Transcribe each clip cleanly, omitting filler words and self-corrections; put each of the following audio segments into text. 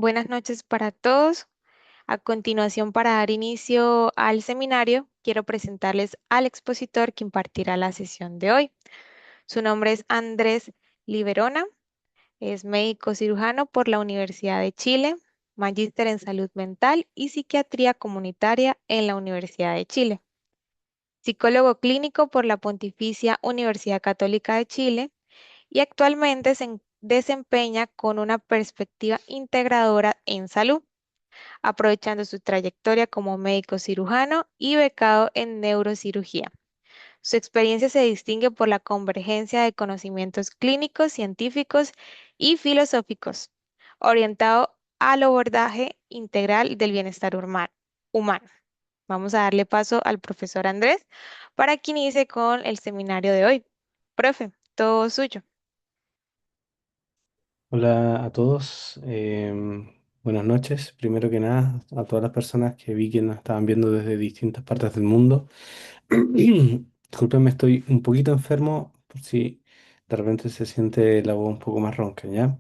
Buenas noches para todos. A continuación, para dar inicio al seminario, quiero presentarles al expositor que impartirá la sesión de hoy. Su nombre es Andrés Liberona, es médico cirujano por la Universidad de Chile, magíster en salud mental y psiquiatría comunitaria en la Universidad de Chile, psicólogo clínico por la Pontificia Universidad Católica de Chile y actualmente se desempeña con una perspectiva integradora en salud, aprovechando su trayectoria como médico cirujano y becado en neurocirugía. Su experiencia se distingue por la convergencia de conocimientos clínicos, científicos y filosóficos, orientado al abordaje integral del bienestar humano. Vamos a darle paso al profesor Andrés para que inicie con el seminario de hoy. Profe, todo suyo. Hola a todos, buenas noches. Primero que nada, a todas las personas que vi que nos estaban viendo desde distintas partes del mundo. Disculpenme, estoy un poquito enfermo, por si de repente se siente la voz un poco más ronca, ¿ya?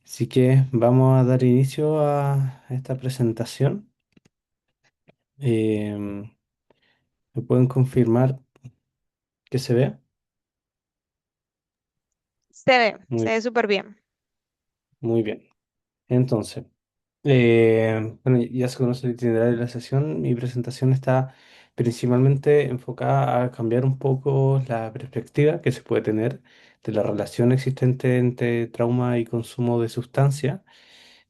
Así que vamos a dar inicio a esta presentación. Em, ¿Me pueden confirmar que se ve? Se Muy, ve súper bien. muy bien. Entonces, bueno, ya se conoce el itinerario de la sesión. Mi presentación está principalmente enfocada a cambiar un poco la perspectiva que se puede tener de la relación existente entre trauma y consumo de sustancia.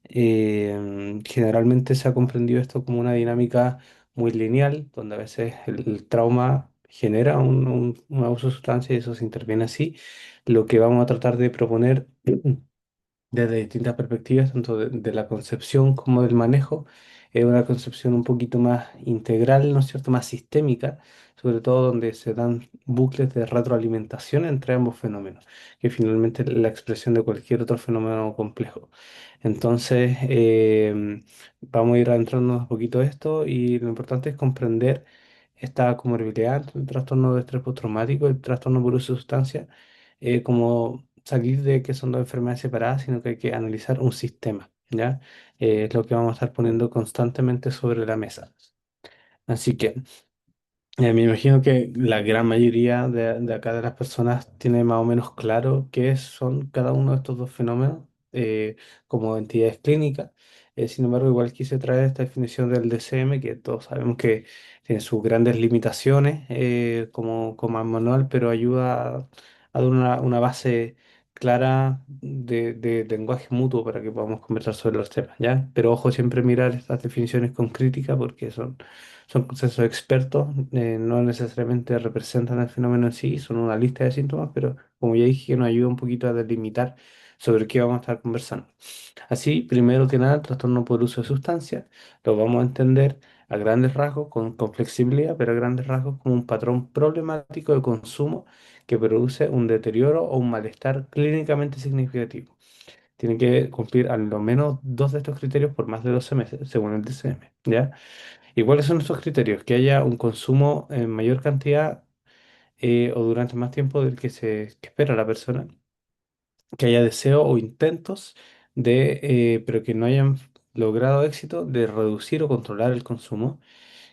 Generalmente se ha comprendido esto como una dinámica muy lineal, donde a veces el trauma genera un abuso de sustancia y eso se interviene así. Lo que vamos a tratar de proponer desde distintas perspectivas, tanto de la concepción como del manejo. Es una concepción un poquito más integral, ¿no es cierto?, más sistémica, sobre todo donde se dan bucles de retroalimentación entre ambos fenómenos, que finalmente es la expresión de cualquier otro fenómeno complejo. Entonces, vamos a ir adentrándonos un poquito a esto y lo importante es comprender esta comorbilidad entre el trastorno de estrés postraumático y el trastorno por uso de sustancias, como salir de que son dos enfermedades separadas, sino que hay que analizar un sistema, ¿ya? Es lo que vamos a estar poniendo constantemente sobre la mesa. Así que me imagino que la gran mayoría de acá de las personas tiene más o menos claro qué son cada uno de estos dos fenómenos como entidades clínicas. Sin embargo, igual quise traer esta definición del DCM, que todos sabemos que tiene sus grandes limitaciones como manual, pero ayuda a dar una base clara de lenguaje mutuo para que podamos conversar sobre los temas, ¿ya? Pero ojo, siempre mirar estas definiciones con crítica porque son consensos expertos, no necesariamente representan el fenómeno en sí, son una lista de síntomas, pero como ya dije, que nos ayuda un poquito a delimitar sobre qué vamos a estar conversando. Así, primero que nada, el trastorno por uso de sustancias lo vamos a entender a grandes rasgos, con flexibilidad, pero a grandes rasgos como un patrón problemático de consumo que produce un deterioro o un malestar clínicamente significativo. Tiene que cumplir al menos dos de estos criterios por más de 12 meses, según el DCM, ¿ya? ¿Y cuáles son esos criterios? Que haya un consumo en mayor cantidad o durante más tiempo del que espera la persona, que haya deseo o intentos pero que no hayan logrado éxito de reducir o controlar el consumo,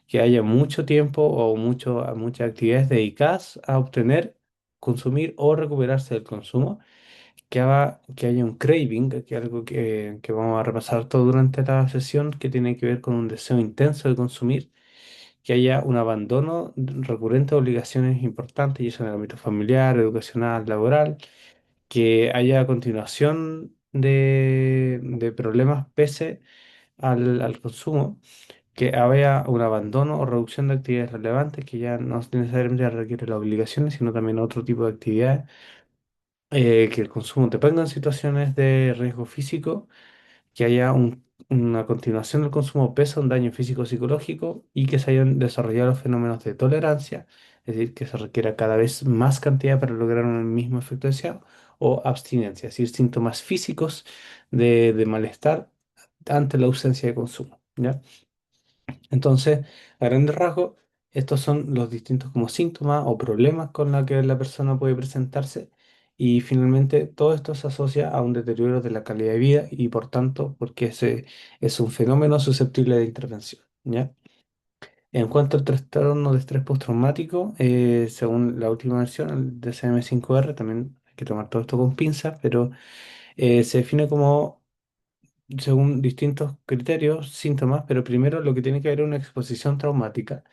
que haya mucho tiempo o muchas actividades dedicadas a obtener, consumir o recuperarse del consumo, que haya un craving, que es algo que vamos a repasar todo durante la sesión, que tiene que ver con un deseo intenso de consumir, que haya un abandono recurrente de obligaciones importantes, y eso en el ámbito familiar, educacional, laboral, que haya continuación de problemas pese al consumo, que haya un abandono o reducción de actividades relevantes, que ya no necesariamente requiere las obligaciones, sino también otro tipo de actividades, que el consumo te ponga en situaciones de riesgo físico, que haya una continuación del consumo pesa un daño físico psicológico y que se hayan desarrollado los fenómenos de tolerancia, es decir, que se requiera cada vez más cantidad para lograr un mismo efecto deseado, o abstinencia, es decir, síntomas físicos de malestar ante la ausencia de consumo, ¿ya? Entonces, a grandes rasgos, estos son los distintos como síntomas o problemas con los que la persona puede presentarse y finalmente todo esto se asocia a un deterioro de la calidad de vida y por tanto porque ese es un fenómeno susceptible de intervención, ¿ya? En cuanto al trastorno de estrés postraumático, según la última versión, el DSM-5R, también hay que tomar todo esto con pinzas, pero se define como, según distintos criterios, síntomas, pero primero lo que tiene que haber es una exposición traumática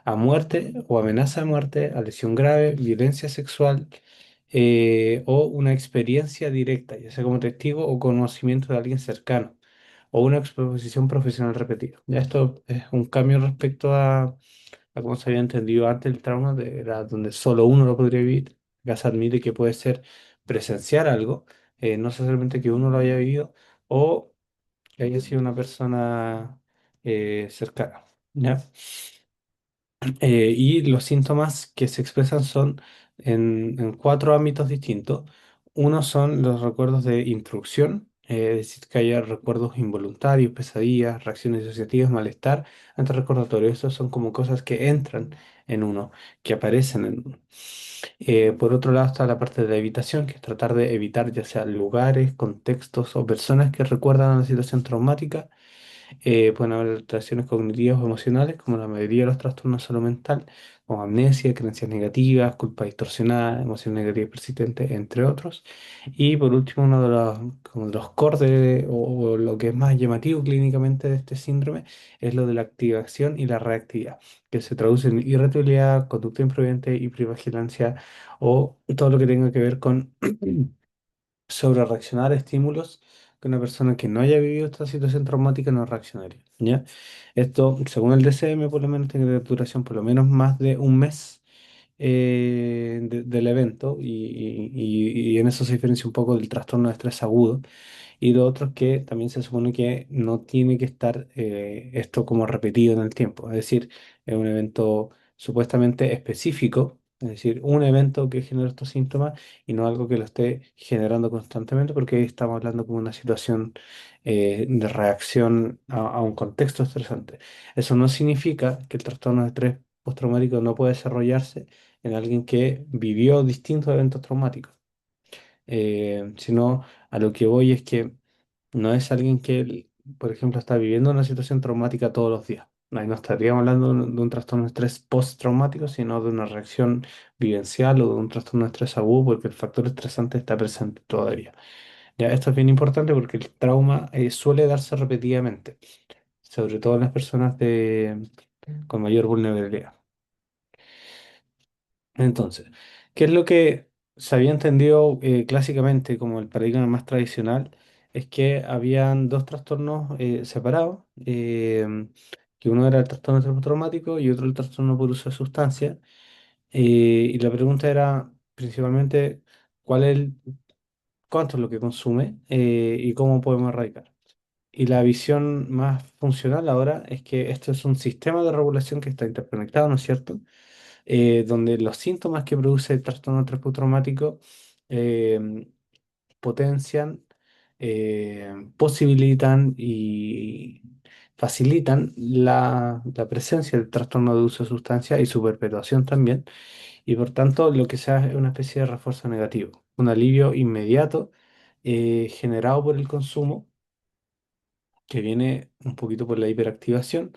a muerte o amenaza de muerte, a lesión grave, violencia sexual o una experiencia directa, ya sea como testigo o conocimiento de alguien cercano, o una exposición profesional repetida. Ya esto es un cambio respecto a cómo se había entendido antes el trauma, era donde solo uno lo podría vivir. Ya se admite que puede ser presenciar algo, no necesariamente que uno lo haya vivido, o que haya sido una persona cercana. ¿Ya? Y los síntomas que se expresan son en cuatro ámbitos distintos. Uno son los recuerdos de intrusión, es decir, que haya recuerdos involuntarios, pesadillas, reacciones disociativas, malestar ante recordatorio. Estos son como cosas que entran en uno, que aparecen en uno. Por otro lado está la parte de la evitación, que es tratar de evitar ya sea lugares, contextos o personas que recuerdan una situación traumática. Pueden haber alteraciones cognitivas o emocionales, como la mayoría de los trastornos de salud mental, como amnesia, creencias negativas, culpa distorsionada, emociones negativas persistentes, entre otros. Y por último, uno de los, como de los core o lo que es más llamativo clínicamente de este síndrome es lo de la activación y la reactividad, que se traduce en irritabilidad, conducta imprudente, hipervigilancia o todo lo que tenga que ver con sobre reaccionar a estímulos que una persona que no haya vivido esta situación traumática no reaccionaría, ¿ya? Esto, según el DCM, por lo menos tiene que duración por lo menos más de un mes del evento y en eso se diferencia un poco del trastorno de estrés agudo. Y lo otro es que también se supone que no tiene que estar esto como repetido en el tiempo. Es decir, es un evento supuestamente específico, es decir, un evento que genera estos síntomas y no algo que lo esté generando constantemente, porque ahí estamos hablando como una situación de reacción a un contexto estresante. Eso no significa que el trastorno de estrés postraumático no puede desarrollarse en alguien que vivió distintos eventos traumáticos, sino a lo que voy es que no es alguien que, por ejemplo, está viviendo una situación traumática todos los días. Ahí no estaríamos hablando de un trastorno de estrés postraumático, sino de una reacción vivencial o de un trastorno de estrés agudo, porque el factor estresante está presente todavía. Ya, esto es bien importante porque el trauma suele darse repetidamente, sobre todo en las personas con mayor vulnerabilidad. Entonces, ¿qué es lo que se había entendido clásicamente como el paradigma más tradicional? Es que habían dos trastornos separados, que uno era el trastorno traumático y otro el trastorno por uso de sustancias. Y la pregunta era principalmente cuál es cuánto es lo que consume y cómo podemos erradicar. Y la visión más funcional ahora es que esto es un sistema de regulación que está interconectado, ¿no es cierto? Donde los síntomas que produce el trastorno traumático eh, potencian, posibilitan y facilitan la presencia del trastorno de uso de sustancia y su perpetuación también. Y por tanto, lo que se hace es una especie de refuerzo negativo, un alivio inmediato generado por el consumo que viene un poquito por la hiperactivación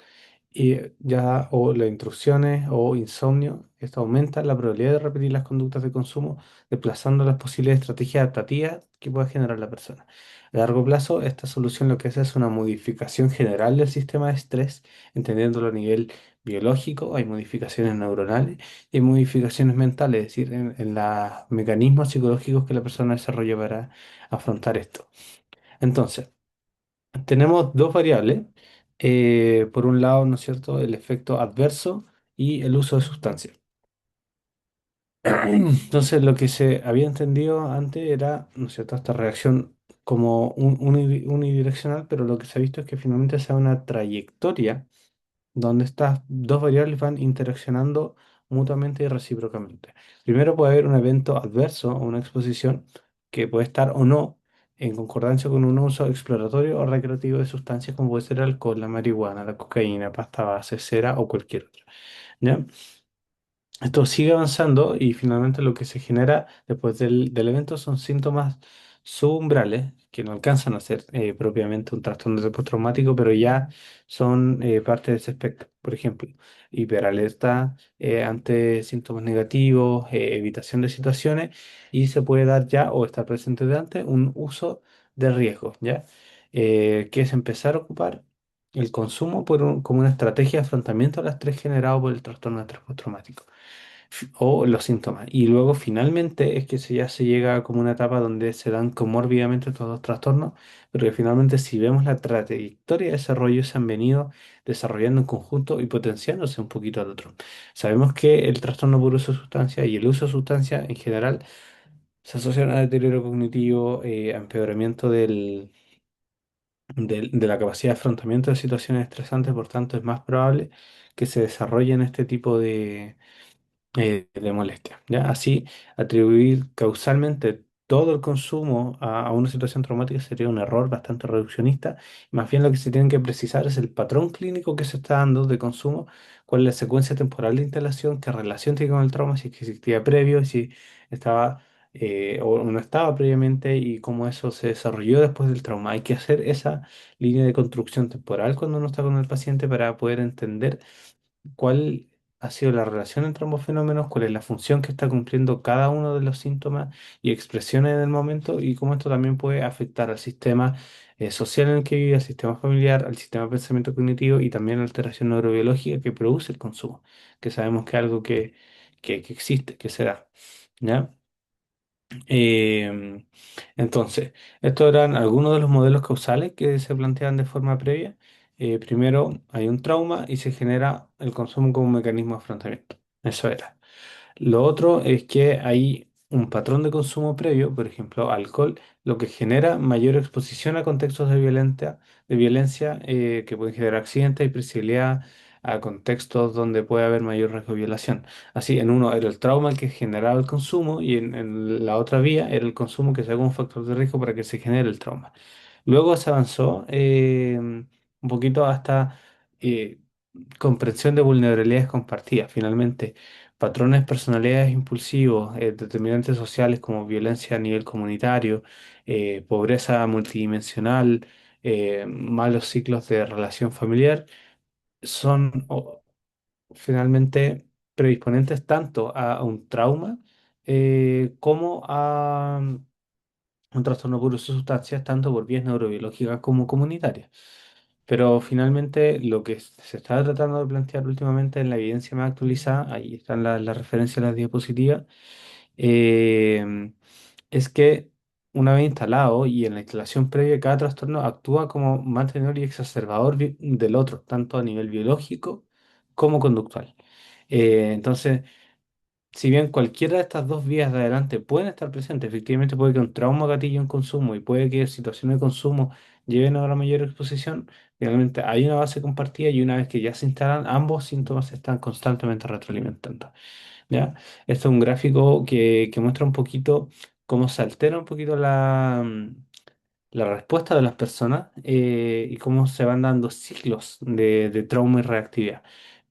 y ya o las intrusiones o insomnio. Esto aumenta la probabilidad de repetir las conductas de consumo, desplazando las posibles estrategias adaptativas que pueda generar la persona. A largo plazo, esta solución lo que hace es una modificación general del sistema de estrés, entendiéndolo a nivel biológico, hay modificaciones neuronales y hay modificaciones mentales, es decir, en los mecanismos psicológicos que la persona desarrolla para afrontar esto. Entonces, tenemos dos variables. Por un lado, ¿no es cierto?, el efecto adverso y el uso de sustancias. Entonces, lo que se había entendido antes era, ¿no es cierto?, esta reacción como unidireccional, pero lo que se ha visto es que finalmente sea una trayectoria donde estas dos variables van interaccionando mutuamente y recíprocamente. Primero puede haber un evento adverso o una exposición que puede estar o no en concordancia con un uso exploratorio o recreativo de sustancias como puede ser el alcohol, la marihuana, la cocaína, pasta base, cera o cualquier otra. ¿Ya? Esto sigue avanzando y finalmente lo que se genera después del evento son síntomas subumbrales que no alcanzan a ser propiamente un trastorno de postraumático, pero ya son parte de ese espectro. Por ejemplo, hiperalerta ante síntomas negativos, evitación de situaciones y se puede dar ya o estar presente de antes un uso de riesgo, ¿ya? Que es empezar a ocupar el consumo como una estrategia de afrontamiento al estrés generado por el trastorno de estrés postraumático o los síntomas. Y luego finalmente es que ya se llega como una etapa donde se dan comórbidamente estos dos trastornos, pero que finalmente si vemos la trayectoria de desarrollo se han venido desarrollando en conjunto y potenciándose un poquito al otro. Sabemos que el trastorno por uso de sustancia y el uso de sustancia en general se asocian a deterioro cognitivo, a empeoramiento de la capacidad de afrontamiento de situaciones estresantes, por tanto es más probable que se desarrollen este tipo de molestia, ¿ya? Así, atribuir causalmente todo el consumo a una situación traumática sería un error bastante reduccionista. Más bien lo que se tiene que precisar es el patrón clínico que se está dando de consumo, cuál es la secuencia temporal de instalación, qué relación tiene con el trauma, si es que existía previo, si estaba o no estaba previamente y cómo eso se desarrolló después del trauma. Hay que hacer esa línea de construcción temporal cuando uno está con el paciente para poder entender cuál ha sido la relación entre ambos fenómenos, cuál es la función que está cumpliendo cada uno de los síntomas y expresiones en el momento y cómo esto también puede afectar al sistema social en el que vive, al sistema familiar, al sistema de pensamiento cognitivo y también a la alteración neurobiológica que produce el consumo, que sabemos que es algo que existe, que se da. ¿Ya? Em, entonces, estos eran algunos de los modelos causales que se plantean de forma previa. Primero, hay un trauma y se genera el consumo como un mecanismo de afrontamiento. Eso era. Lo otro es que hay un patrón de consumo previo, por ejemplo, alcohol, lo que genera mayor exposición a contextos de violencia que pueden generar accidentes y presibilidad a contextos donde puede haber mayor riesgo de violación. Así, en uno era el trauma el que generaba el consumo y en la otra vía era el consumo que se haga un factor de riesgo para que se genere el trauma. Luego se avanzó un poquito hasta eh, comprensión de vulnerabilidades compartidas. Finalmente, patrones, personalidades impulsivos, determinantes sociales como violencia a nivel comunitario, pobreza multidimensional, malos ciclos de relación familiar, son finalmente predisponentes tanto a un trauma como a un trastorno por uso de sustancias, tanto por vías neurobiológicas como comunitarias. Pero finalmente lo que se está tratando de plantear últimamente en la evidencia más actualizada, ahí están las referencias a las diapositivas, eh, es que una vez instalado y en la instalación previa, cada trastorno actúa como mantenedor y exacerbador del otro, tanto a nivel biológico como conductual. Entonces, si bien cualquiera de estas dos vías de adelante pueden estar presentes, efectivamente puede que un trauma gatille un consumo y puede que situaciones de consumo lleven a una mayor exposición, finalmente hay una base compartida y una vez que ya se instalan, ambos síntomas se están constantemente retroalimentando. ¿Ya? Esto es un gráfico que muestra un poquito cómo se altera un poquito la respuesta de las personas y cómo se van dando ciclos de trauma y reactividad.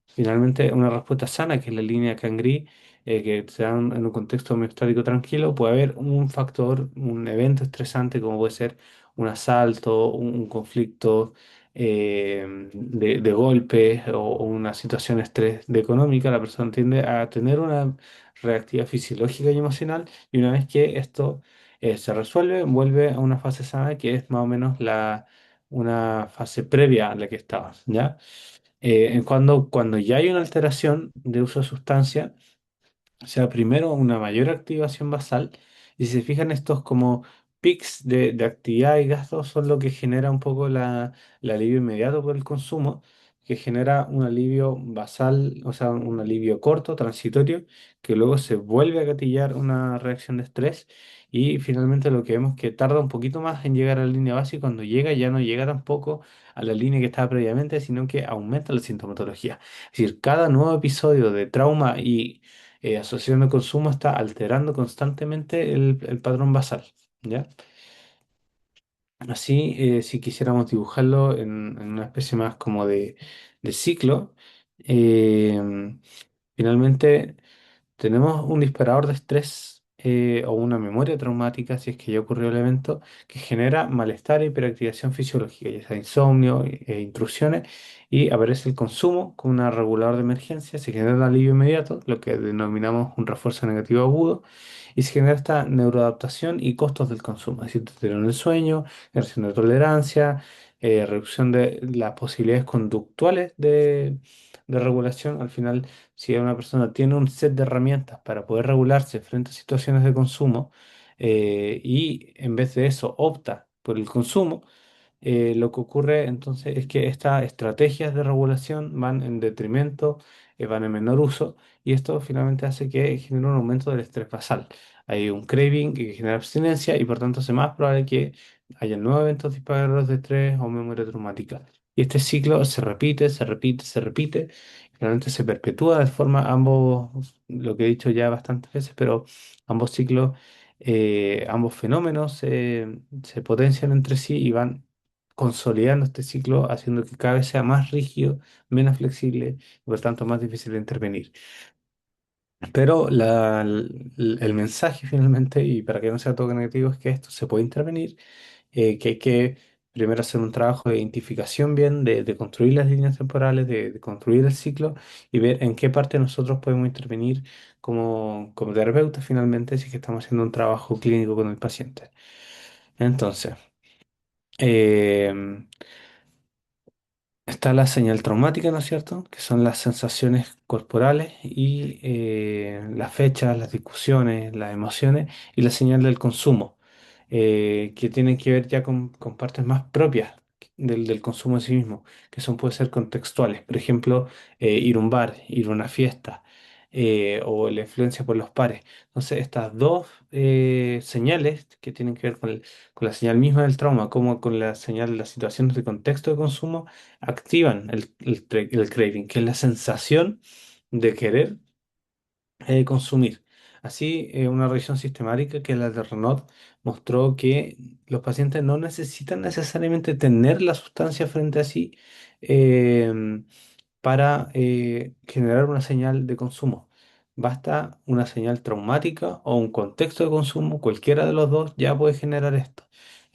Finalmente, una respuesta sana, que es la línea Cangri, que se da en un contexto homeostático tranquilo, puede haber un factor, un evento estresante como puede ser un asalto, un conflicto de golpe o una situación de estrés de económica. La persona tiende a tener una reactividad fisiológica y emocional y una vez que esto se resuelve, vuelve a una fase sana que es más o menos una fase previa a la que estabas, ¿ya? Cuando ya hay una alteración de uso de sustancia, o sea, primero una mayor activación basal, y si se fijan estos como pics de actividad y gastos son lo que genera un poco el alivio inmediato por el consumo, que genera un alivio basal, o sea, un alivio corto, transitorio, que luego se vuelve a gatillar una reacción de estrés. Y finalmente lo que vemos es que tarda un poquito más en llegar a la línea base y cuando llega ya no llega tampoco a la línea que estaba previamente, sino que aumenta la sintomatología. Es decir, cada nuevo episodio de trauma y asociación de consumo está alterando constantemente el patrón basal, ¿ya? Así, si quisiéramos dibujarlo en una especie más como de ciclo, eh, finalmente. Tenemos un disparador de estrés o una memoria traumática, si es que ya ocurrió el evento, que genera malestar e hiperactivación fisiológica, ya sea insomnio intrusiones, y aparece el consumo como un regulador de emergencia, se genera un alivio inmediato, lo que denominamos un refuerzo negativo agudo, y se genera esta neuroadaptación y costos del consumo, es decir, deterioro en el sueño, generación de tolerancia, reducción de las posibilidades conductuales de regulación. Al final, si una persona tiene un set de herramientas para poder regularse frente a situaciones de consumo y en vez de eso opta por el consumo, lo que ocurre entonces es que estas estrategias de regulación van en detrimento, van en menor uso y esto finalmente hace que genere un aumento del estrés basal. Hay un craving que genera abstinencia y por tanto es más probable que haya nuevos eventos disparadores de estrés o memoria traumática. Y este ciclo se repite, se repite, se repite, finalmente se perpetúa de forma ambos, lo que he dicho ya bastantes veces, pero ambos ciclos, ambos fenómenos se potencian entre sí y van consolidando este ciclo, haciendo que cada vez sea más rígido, menos flexible y por tanto más difícil de intervenir. Pero el mensaje finalmente, y para que no sea todo negativo, es que esto se puede intervenir, que hay que primero hacer un trabajo de identificación bien, de construir las líneas temporales, de construir el ciclo y ver en qué parte nosotros podemos intervenir como terapeutas finalmente si es que estamos haciendo un trabajo clínico con el paciente. Entonces, em, está la señal traumática, ¿no es cierto? Que son las sensaciones corporales y las fechas, las discusiones, las emociones y la señal del consumo, que tienen que ver ya con partes más propias del consumo en sí mismo, que son, pueden ser contextuales. Por ejemplo, ir a un bar, ir a una fiesta o la influencia por los pares. Entonces, estas dos señales que tienen que ver con la señal misma del trauma, como con la señal de las situaciones de contexto de consumo, activan el craving, que es la sensación de querer consumir. Así, una revisión sistemática que la de Renaud mostró que los pacientes no necesitan necesariamente tener la sustancia frente a sí em, para generar una señal de consumo. Basta una señal traumática o un contexto de consumo, cualquiera de los dos ya puede generar esto.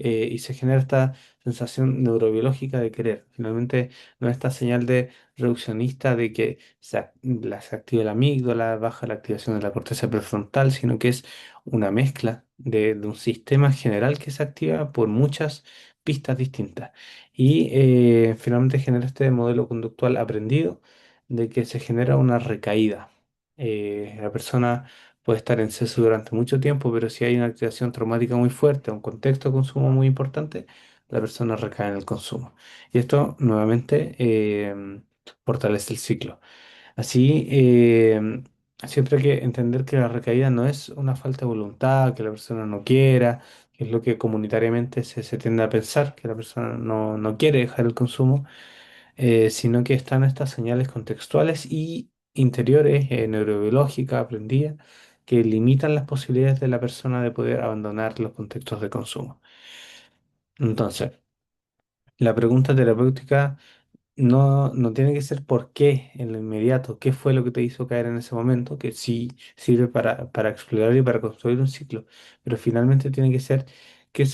Y se genera esta sensación neurobiológica de querer. Finalmente, no es esta señal de reduccionista de que se activa la amígdala, baja la activación de la corteza prefrontal, sino que es una mezcla de un sistema general que se activa por muchas pistas distintas. Y finalmente genera este modelo conductual aprendido de que se genera una recaída. La persona puede estar en ceso durante mucho tiempo, pero si hay una activación traumática muy fuerte, un contexto de consumo muy importante, la persona recae en el consumo. Y esto nuevamente fortalece el ciclo. Así, siempre hay que entender que la recaída no es una falta de voluntad, que la persona no quiera, que es lo que comunitariamente se tiende a pensar, que la persona no quiere dejar el consumo, sino que están estas señales contextuales y interiores, neurobiológicas, aprendidas, que limitan las posibilidades de la persona de poder abandonar los contextos de consumo. Entonces, la pregunta terapéutica no tiene que ser por qué en lo inmediato, qué fue lo que te hizo caer en ese momento, que sí sirve para explorar y para construir un ciclo, pero finalmente tiene que ser qué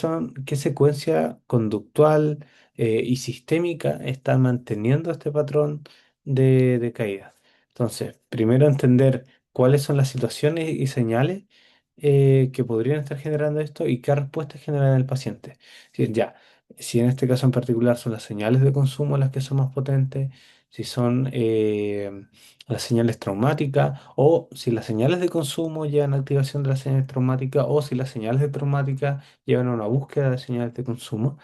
secuencia conductual y sistémica está manteniendo este patrón de caída. Entonces, primero entender cuáles son las situaciones y señales que podrían estar generando esto y qué respuestas generan en el paciente. Si ya. Si en este caso en particular son las señales de consumo las que son más potentes, si son las señales traumáticas, o si las señales de consumo llevan a activación de las señales traumáticas, o si las señales de traumática llevan a una búsqueda de señales de consumo.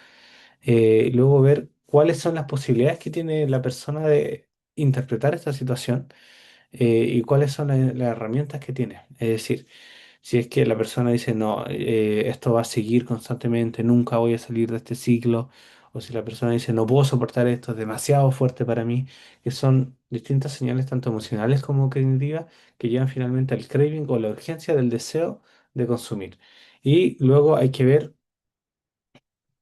Y luego ver cuáles son las posibilidades que tiene la persona de interpretar esta situación y cuáles son las herramientas que tiene. Es decir, si es que la persona dice, no, esto va a seguir constantemente, nunca voy a salir de este ciclo, o si la persona dice, no puedo soportar esto, es demasiado fuerte para mí, que son distintas señales, tanto emocionales como cognitivas, que llevan finalmente al craving o la urgencia del deseo de consumir. Y luego hay que ver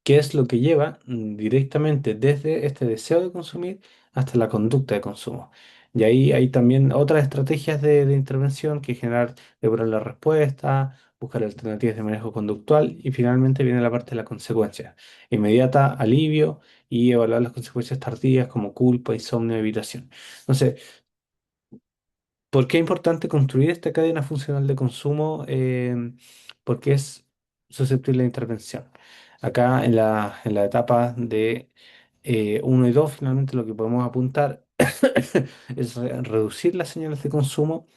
qué es lo que lleva directamente desde este deseo de consumir hasta la conducta de consumo. Y ahí hay también otras estrategias de intervención que generar, depurar la respuesta, buscar alternativas de manejo conductual y finalmente viene la parte de la consecuencia. Inmediata, alivio y evaluar las consecuencias tardías como culpa, insomnio, evitación. Entonces, ¿por qué es importante construir esta cadena funcional de consumo? Porque es susceptible de intervención. Acá en la etapa de 1 y 2, finalmente lo que podemos apuntar es reducir las señales de consumo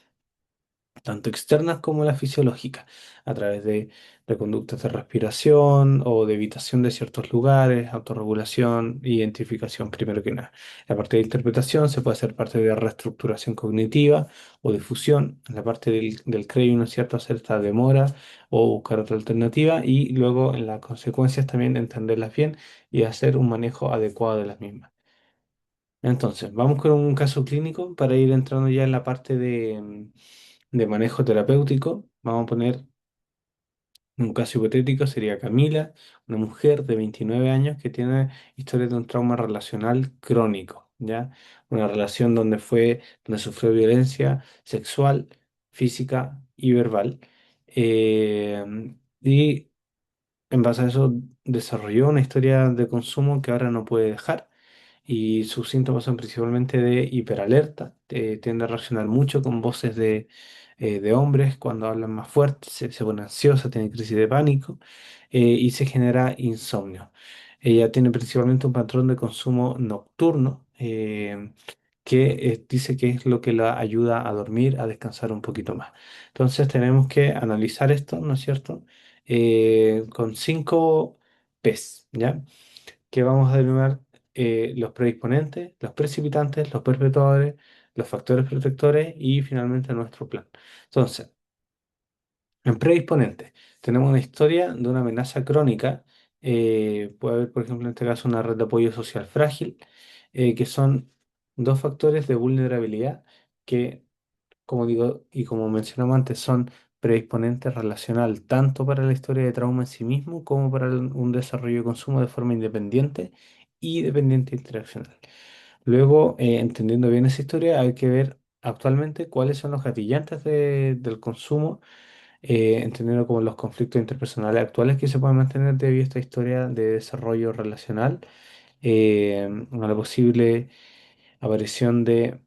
tanto externas como las fisiológicas, a través de conductas de respiración o de evitación de ciertos lugares, autorregulación, identificación, primero que nada. La parte de interpretación se puede hacer parte de reestructuración cognitiva o difusión. En la parte del craving, ¿no es cierto?, hacer esta demora o buscar otra alternativa y luego en las consecuencias también entenderlas bien y hacer un manejo adecuado de las mismas. Entonces, vamos con un caso clínico para ir entrando ya en la parte de manejo terapéutico. Vamos a poner un caso hipotético, sería Camila, una mujer de 29 años que tiene historia de un trauma relacional crónico, ¿ya? Una relación donde sufrió violencia sexual, física y verbal. Y en base a eso desarrolló una historia de consumo que ahora no puede dejar y sus síntomas son principalmente de hiperalerta, tiende a reaccionar mucho con voces de hombres cuando hablan más fuerte, se pone ansiosa, tiene crisis de pánico y se genera insomnio. Ella tiene principalmente un patrón de consumo nocturno que dice que es lo que la ayuda a dormir, a descansar un poquito más. Entonces tenemos que analizar esto, ¿no es cierto? Con 5 P's, ¿ya? Que vamos a denominar los predisponentes, los precipitantes, los perpetuadores, los factores protectores y finalmente nuestro plan. Entonces, en predisponentes tenemos una historia de una amenaza crónica. Puede haber, por ejemplo, en este caso una red de apoyo social frágil, que son dos factores de vulnerabilidad que, como digo y como mencionamos antes, son predisponentes relacional tanto para la historia de trauma en sí mismo como para un desarrollo de consumo de forma independiente y dependiente interaccional. Luego, entendiendo bien esa historia, hay que ver actualmente cuáles son los gatillantes del consumo, entendiendo como los conflictos interpersonales actuales que se pueden mantener debido a esta historia de desarrollo relacional, una posible aparición de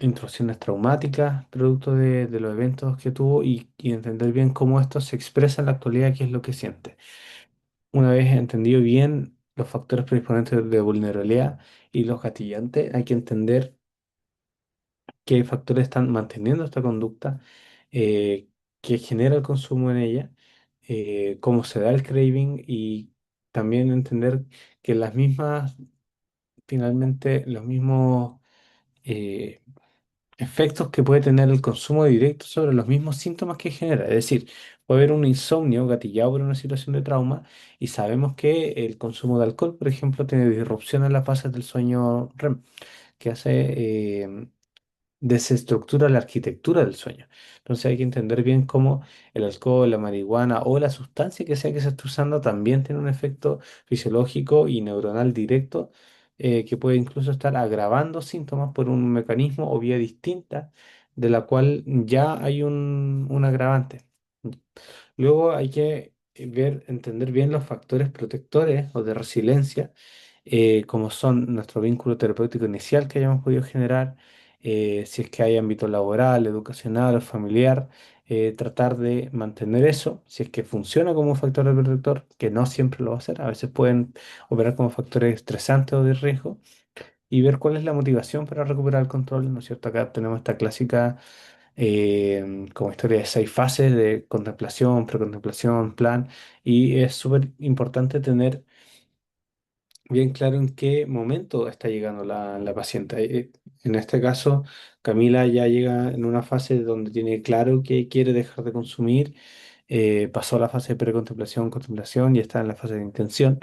intrusiones traumáticas, producto de los eventos que tuvo y entender bien cómo esto se expresa en la actualidad, qué es lo que siente. Una vez entendido bien los factores predisponentes de vulnerabilidad y los gatillantes, hay que entender qué factores están manteniendo esta conducta, eh, qué genera el consumo en ella, cómo se da el craving y también entender que las mismas, finalmente, los mismos eh, efectos que puede tener el consumo directo sobre los mismos síntomas que genera. Es decir, puede haber un insomnio gatillado por una situación de trauma y sabemos que el consumo de alcohol, por ejemplo, tiene disrupción en las fases del sueño REM, que hace desestructura la arquitectura del sueño. Entonces hay que entender bien cómo el alcohol, la marihuana o la sustancia que sea que se esté usando también tiene un efecto fisiológico y neuronal directo, que puede incluso estar agravando síntomas por un mecanismo o vía distinta de la cual ya hay un agravante. Luego hay que ver, entender bien los factores protectores o de resiliencia, como son nuestro vínculo terapéutico inicial que hayamos podido generar, si es que hay ámbito laboral, educacional o familiar, tratar de mantener eso, si es que funciona como un factor de protector, que no siempre lo va a hacer, a veces pueden operar como factores estresantes o de riesgo, y ver cuál es la motivación para recuperar el control, ¿no es cierto? Acá tenemos esta clásica como historia de 6 fases de contemplación, precontemplación, plan, y es súper importante tener bien claro en qué momento está llegando la paciente. En este caso, Camila ya llega en una fase donde tiene claro que quiere dejar de consumir, pasó la fase de precontemplación, contemplación y está en la fase de intención.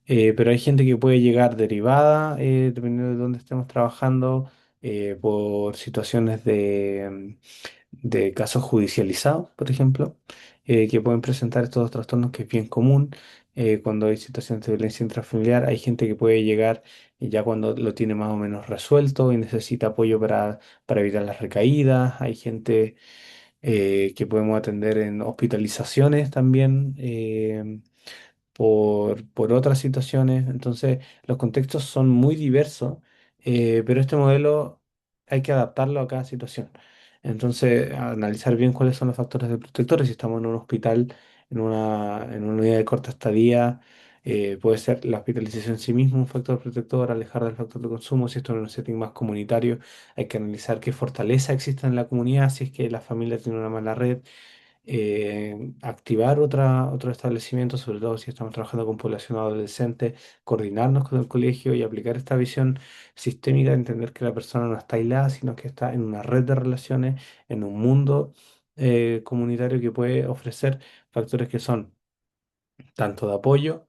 Pero hay gente que puede llegar derivada, dependiendo de dónde estemos trabajando, por situaciones de casos judicializados, por ejemplo, que pueden presentar estos trastornos que es bien común. cuando hay situaciones de violencia intrafamiliar. Hay gente que puede llegar ya cuando lo tiene más o menos resuelto y necesita apoyo para evitar las recaídas. Hay gente que podemos atender en hospitalizaciones también. Por otras situaciones. Entonces, los contextos son muy diversos, pero este modelo hay que adaptarlo a cada situación. Entonces, analizar bien cuáles son los factores de protectores. Si estamos en un hospital, en una unidad de corta estadía, puede ser la hospitalización en sí mismo un factor protector, alejar del factor de consumo. Si esto es en un setting más comunitario, hay que analizar qué fortaleza existe en la comunidad, si es que la familia tiene una mala red, activar otro establecimiento, sobre todo si estamos trabajando con población adolescente, coordinarnos con el colegio y aplicar esta visión sistémica de entender que la persona no está aislada, sino que está en una red de relaciones, en un mundo comunitario que puede ofrecer factores que son tanto de apoyo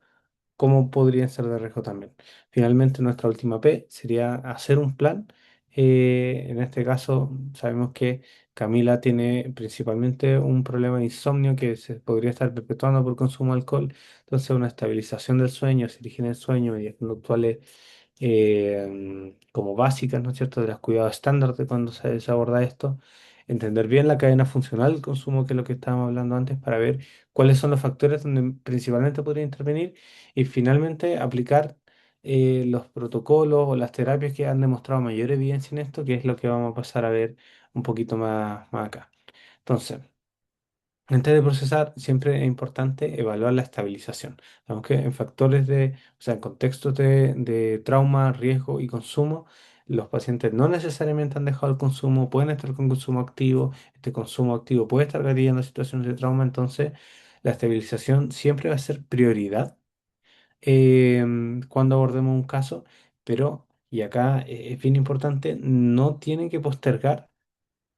como podrían ser de riesgo también. Finalmente, nuestra última P sería hacer un plan. En este caso, sabemos que Camila tiene principalmente un problema de insomnio que se podría estar perpetuando por consumo de alcohol. Entonces, una estabilización del sueño, se higiene del sueño, medidas conductuales como básicas, ¿no es cierto?, de los cuidados estándar de cuando se aborda esto. Entender bien la cadena funcional del consumo, que es lo que estábamos hablando antes, para ver cuáles son los factores donde principalmente podría intervenir y finalmente aplicar los protocolos o las terapias que han demostrado mayor evidencia en esto, que es lo que vamos a pasar a ver un poquito más acá. Entonces, antes de procesar, siempre es importante evaluar la estabilización. Sabemos que en factores o sea, en contextos de trauma, riesgo y consumo, los pacientes no necesariamente han dejado el consumo, pueden estar con consumo activo, este consumo activo puede estar gatillando situaciones de trauma, entonces la estabilización siempre va a ser prioridad cuando abordemos un caso, pero, y acá es bien importante, no tiene que postergar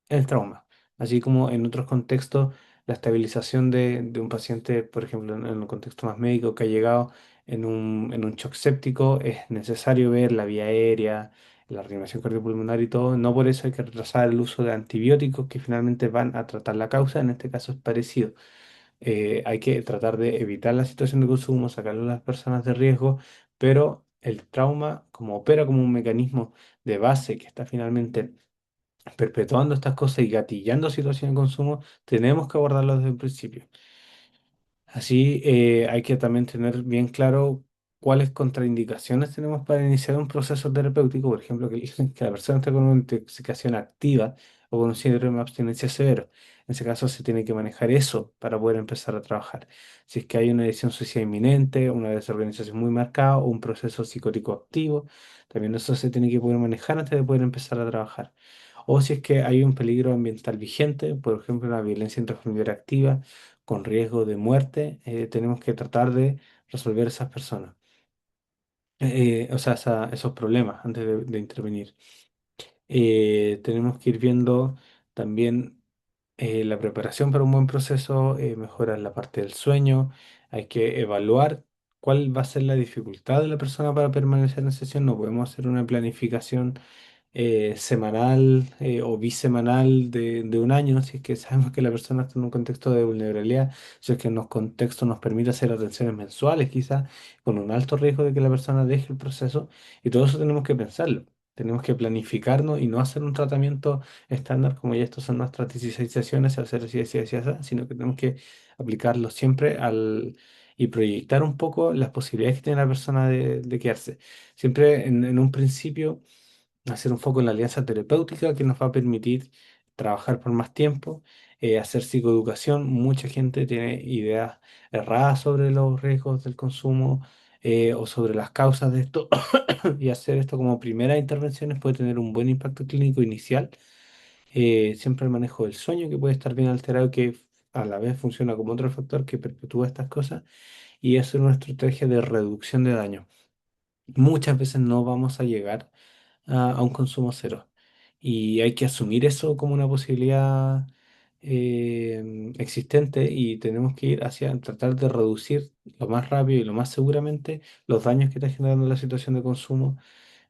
el trauma. Así como en otros contextos, la estabilización de un paciente, por ejemplo, en un contexto más médico que ha llegado en un shock séptico, es necesario ver la vía aérea, la reanimación cardiopulmonar y todo. No por eso hay que retrasar el uso de antibióticos que finalmente van a tratar la causa. En este caso es parecido. Hay que tratar de evitar la situación de consumo, sacarlo a las personas de riesgo, pero el trauma, como opera como un mecanismo de base que está finalmente perpetuando estas cosas y gatillando situaciones de consumo, tenemos que abordarlo desde el principio. Así hay que también tener bien claro cuáles contraindicaciones tenemos para iniciar un proceso terapéutico, por ejemplo, que, que la persona esté con una intoxicación activa o con un síndrome de abstinencia severo. En ese caso se tiene que manejar eso para poder empezar a trabajar. Si es que hay una decisión suicida inminente, una desorganización muy marcada o un proceso psicótico activo, también eso se tiene que poder manejar antes de poder empezar a trabajar. O si es que hay un peligro ambiental vigente, por ejemplo, una violencia intrafamiliar activa con riesgo de muerte, tenemos que tratar de resolver esas personas, o sea, esos problemas antes de intervenir. Tenemos que ir viendo también la preparación para un buen proceso, mejorar la parte del sueño, hay que evaluar cuál va a ser la dificultad de la persona para permanecer en sesión, no podemos hacer una planificación semanal o bisemanal de un año, si es que sabemos que la persona está en un contexto de vulnerabilidad, si es que en los contextos nos permite hacer atenciones mensuales, quizás con un alto riesgo de que la persona deje el proceso, y todo eso tenemos que pensarlo. Tenemos que planificarnos y no hacer un tratamiento estándar como ya estos son nuestras 16 sesiones, al hacer así, así, así, así, sino que tenemos que aplicarlo siempre y proyectar un poco las posibilidades que tiene la persona de quedarse. Siempre en un principio hacer un foco en la alianza terapéutica que nos va a permitir trabajar por más tiempo, hacer psicoeducación. Mucha gente tiene ideas erradas sobre los riesgos del consumo o sobre las causas de esto y hacer esto como primeras intervenciones puede tener un buen impacto clínico inicial. Siempre el manejo del sueño que puede estar bien alterado, que a la vez funciona como otro factor que perpetúa estas cosas y hacer una estrategia de reducción de daño. Muchas veces no vamos a llegar a un consumo cero. Y hay que asumir eso como una posibilidad existente y tenemos que ir hacia tratar de reducir lo más rápido y lo más seguramente los daños que está generando la situación de consumo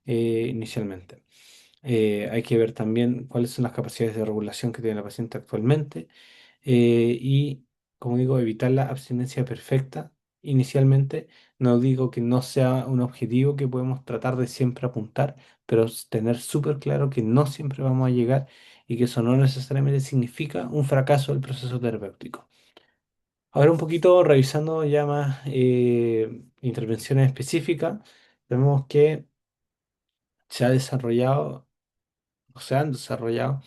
inicialmente. Hay que ver también cuáles son las capacidades de regulación que tiene la paciente actualmente y, como digo, evitar la abstinencia perfecta inicialmente. No digo que no sea un objetivo que podemos tratar de siempre apuntar, pero tener súper claro que no siempre vamos a llegar y que eso no necesariamente significa un fracaso del proceso terapéutico. Ahora un poquito revisando ya más intervenciones específicas, vemos que se ha desarrollado o se han desarrollado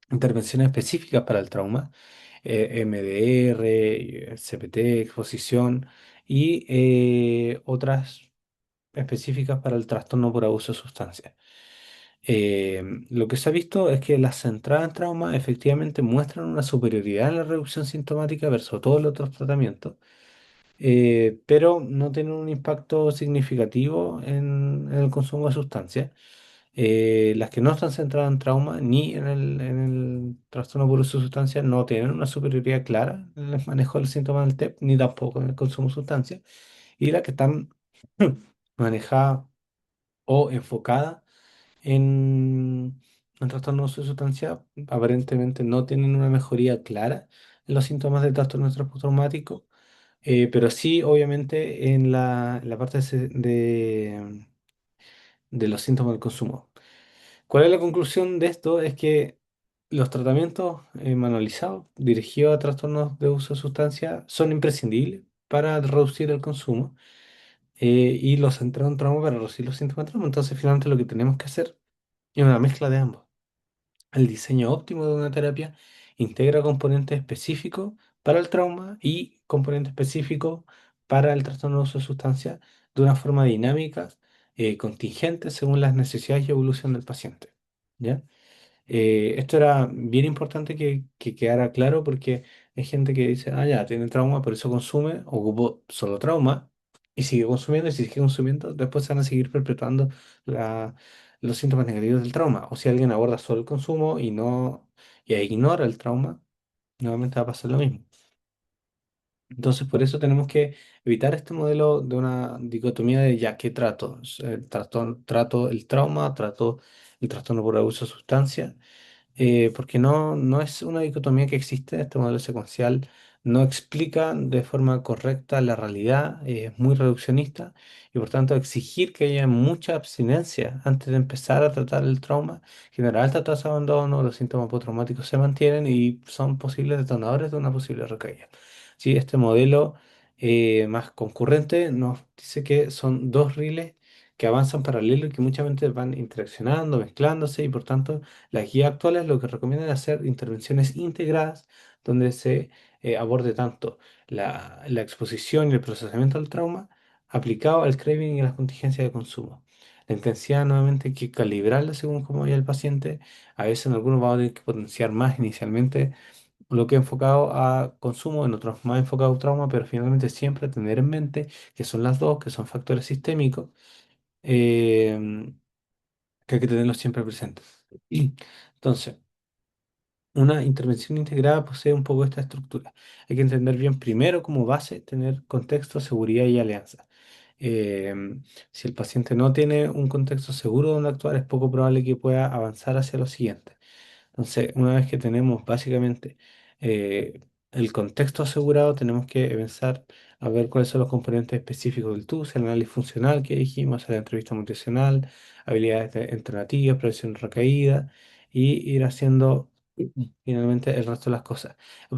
intervenciones específicas para el trauma, MDR, CPT, exposición y otras específicas para el trastorno por abuso de sustancias. Lo que se ha visto es que las centradas en trauma efectivamente muestran una superioridad en la reducción sintomática versus todos los otros tratamientos, pero no tienen un impacto significativo en el consumo de sustancias. Las que no están centradas en trauma ni en el trastorno por uso de sustancias no tienen una superioridad clara en el manejo del síntoma del TEP, ni tampoco en el consumo de sustancias. Y las que están manejadas o enfocadas en trastorno de uso de sustancias aparentemente no tienen una mejoría clara en los síntomas del trastorno postraumático, pero sí, obviamente, en la parte de los síntomas del consumo. ¿Cuál es la conclusión de esto? Es que los tratamientos manualizados dirigidos a trastornos de uso de sustancias son imprescindibles para reducir el consumo, y los centrados en trauma para reducir los síntomas de trauma. Entonces, finalmente, lo que tenemos que hacer es una mezcla de ambos. El diseño óptimo de una terapia integra componentes específicos para el trauma y componentes específicos para el trastorno de uso de sustancias de una forma dinámica, contingente según las necesidades y evolución del paciente. ¿Ya? Esto era bien importante que quedara claro porque hay gente que dice, ah, ya, tiene trauma, por eso consume, ocupó solo trauma y sigue consumiendo y si sigue consumiendo, después se van a seguir perpetuando la- los síntomas negativos del trauma. O si alguien aborda solo el consumo y no y ignora el trauma, nuevamente va a pasar lo mismo. Entonces, por eso tenemos que evitar este modelo de una dicotomía de ya, ¿qué trato? Trato el trauma, trato el trastorno por abuso de sustancia, porque no es una dicotomía que existe. Este modelo secuencial no explica de forma correcta la realidad, es muy reduccionista y por tanto exigir que haya mucha abstinencia antes de empezar a tratar el trauma genera alta tasa de abandono, los síntomas postraumáticos se mantienen y son posibles detonadores de una posible recaída. Sí, este modelo más concurrente nos dice que son dos riles que avanzan paralelo y que muchas veces van interaccionando, mezclándose y por tanto las guías actuales lo que recomiendan es hacer intervenciones integradas donde se aborde tanto la exposición y el procesamiento del trauma aplicado al craving y a las contingencias de consumo. La intensidad nuevamente hay que calibrarla según cómo vaya el paciente. A veces en algunos vamos a tener que potenciar más inicialmente lo que es enfocado a consumo, en otros más enfocado a trauma, pero finalmente siempre tener en mente que son las dos, que son factores sistémicos, eh, que hay que tenerlos siempre presentes. Entonces, una intervención integrada posee un poco esta estructura. Hay que entender bien primero como base, tener contexto, seguridad y alianza. Si el paciente no tiene un contexto seguro donde actuar, es poco probable que pueda avanzar hacia lo siguiente. Entonces, una vez que tenemos básicamente eh, el contexto asegurado, tenemos que pensar a ver cuáles son los componentes específicos del TUS, el análisis funcional que dijimos, la entrevista motivacional, habilidades entrenativas, prevención de recaída y ir haciendo finalmente el resto de las cosas. El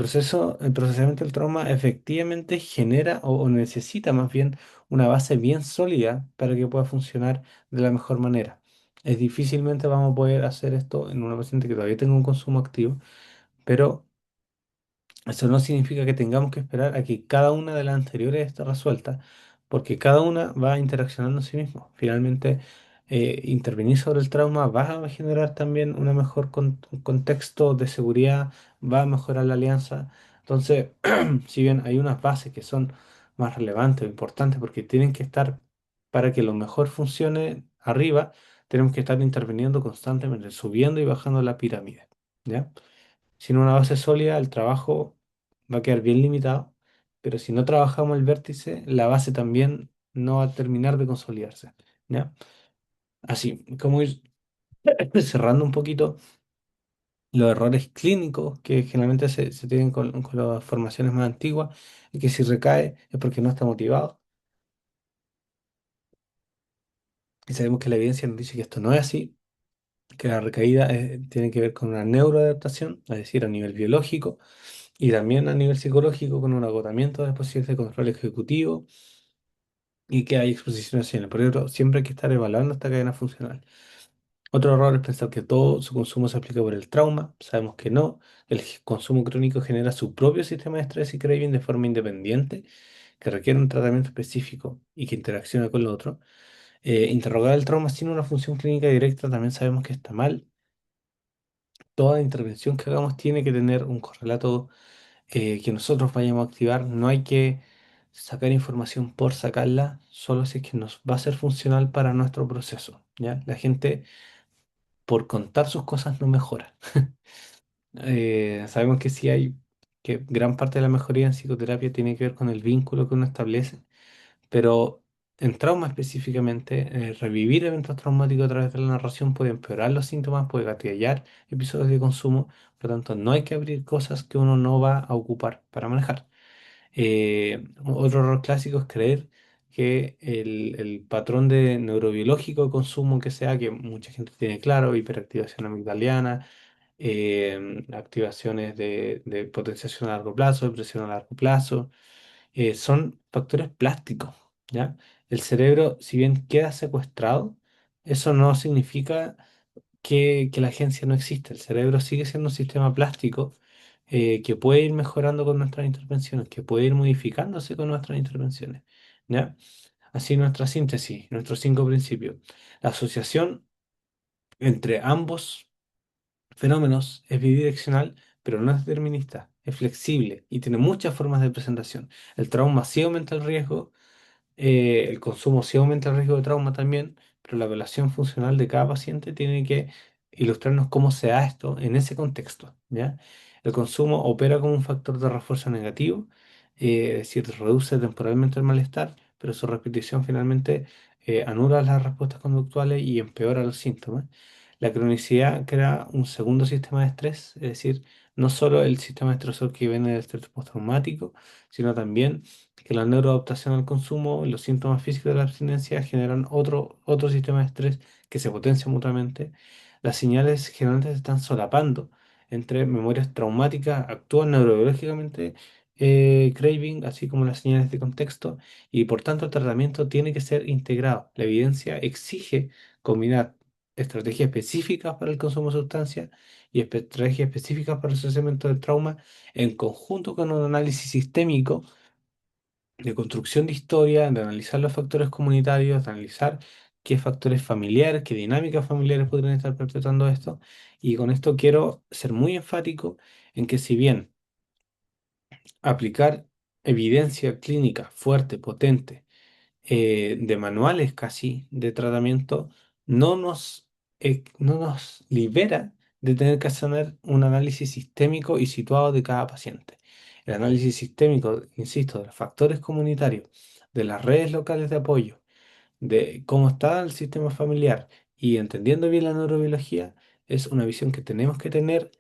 procesamiento del trauma efectivamente genera o necesita más bien una base bien sólida para que pueda funcionar de la mejor manera. Es difícilmente vamos a poder hacer esto en una paciente que todavía tenga un consumo activo, pero eso no significa que tengamos que esperar a que cada una de las anteriores esté resuelta, porque cada una va interaccionando en sí mismo. Finalmente, intervenir sobre el trauma va a generar también una mejor un contexto de seguridad, va a mejorar la alianza. Entonces, si bien hay unas bases que son más relevantes o importantes porque tienen que estar para que lo mejor funcione arriba, tenemos que estar interviniendo constantemente, subiendo y bajando la pirámide. ¿Ya? Sin una base sólida, el trabajo va a quedar bien limitado, pero si no trabajamos el vértice, la base también no va a terminar de consolidarse. ¿Ya? Así, como ir cerrando un poquito, Los errores clínicos que generalmente se tienen con las formaciones más antiguas, y que si recae es porque no está motivado. Y sabemos que la evidencia nos dice que esto no es así, que la recaída tiene que ver con una neuroadaptación, es decir, a nivel biológico, y también a nivel psicológico, con un agotamiento de posibles de control ejecutivo y que hay exposición a Por eso siempre hay que estar evaluando esta cadena funcional. Otro error es pensar que todo su consumo se aplica por el trauma. Sabemos que no. El consumo crónico genera su propio sistema de estrés y craving de forma independiente, que requiere un tratamiento específico y que interacciona con lo otro. Interrogar el trauma sin una función clínica directa también sabemos que está mal. Toda intervención que hagamos tiene que tener un correlato que nosotros vayamos a activar. No hay que sacar información por sacarla, solo si es que nos va a ser funcional para nuestro proceso, ¿ya? La gente por contar sus cosas no mejora. Sabemos que sí hay, que gran parte de la mejoría en psicoterapia tiene que ver con el vínculo que uno establece, pero en trauma específicamente, revivir eventos traumáticos a través de la narración puede empeorar los síntomas, puede gatillar episodios de consumo, por lo tanto no hay que abrir cosas que uno no va a ocupar para manejar. Otro error clásico es creer que el patrón de neurobiológico de consumo que sea, que mucha gente tiene claro, hiperactivación amigdaliana, activaciones de potenciación a largo plazo, depresión a largo plazo, son factores plásticos, ¿ya? El cerebro, si bien queda secuestrado, eso no significa que la agencia no existe. El cerebro sigue siendo un sistema plástico que puede ir mejorando con nuestras intervenciones, que puede ir modificándose con nuestras intervenciones, ¿ya? Así nuestra síntesis, nuestros 5 principios. La asociación entre ambos fenómenos es bidireccional, pero no es determinista, es flexible y tiene muchas formas de presentación. El trauma sí aumenta el riesgo, el consumo sí aumenta el riesgo de trauma también, pero la evaluación funcional de cada paciente tiene que ilustrarnos cómo se da esto en ese contexto, ¿ya? El consumo opera como un factor de refuerzo negativo, es decir, reduce temporalmente el malestar, pero su repetición finalmente anula las respuestas conductuales y empeora los síntomas. La cronicidad crea un segundo sistema de estrés, es decir, no solo el sistema estresor que viene del estrés postraumático, sino también que la neuroadaptación al consumo y los síntomas físicos de la abstinencia generan otro sistema de estrés que se potencia mutuamente. Las señales generalmente se están solapando entre memorias traumáticas, actúan neurobiológicamente, craving, así como las señales de contexto, y por tanto el tratamiento tiene que ser integrado. La evidencia exige combinar estrategias específicas para el consumo de sustancias y estrategias específicas para el procesamiento del trauma en conjunto con un análisis sistémico de construcción de historia, de analizar los factores comunitarios, de analizar qué factores familiares, qué dinámicas familiares podrían estar perpetuando esto. Y con esto quiero ser muy enfático en que si bien aplicar evidencia clínica fuerte, potente, de manuales casi de tratamiento, no nos libera de tener que hacer un análisis sistémico y situado de cada paciente. El análisis sistémico, insisto, de los factores comunitarios, de las redes locales de apoyo, de cómo está el sistema familiar y entendiendo bien la neurobiología, es una visión que tenemos que tener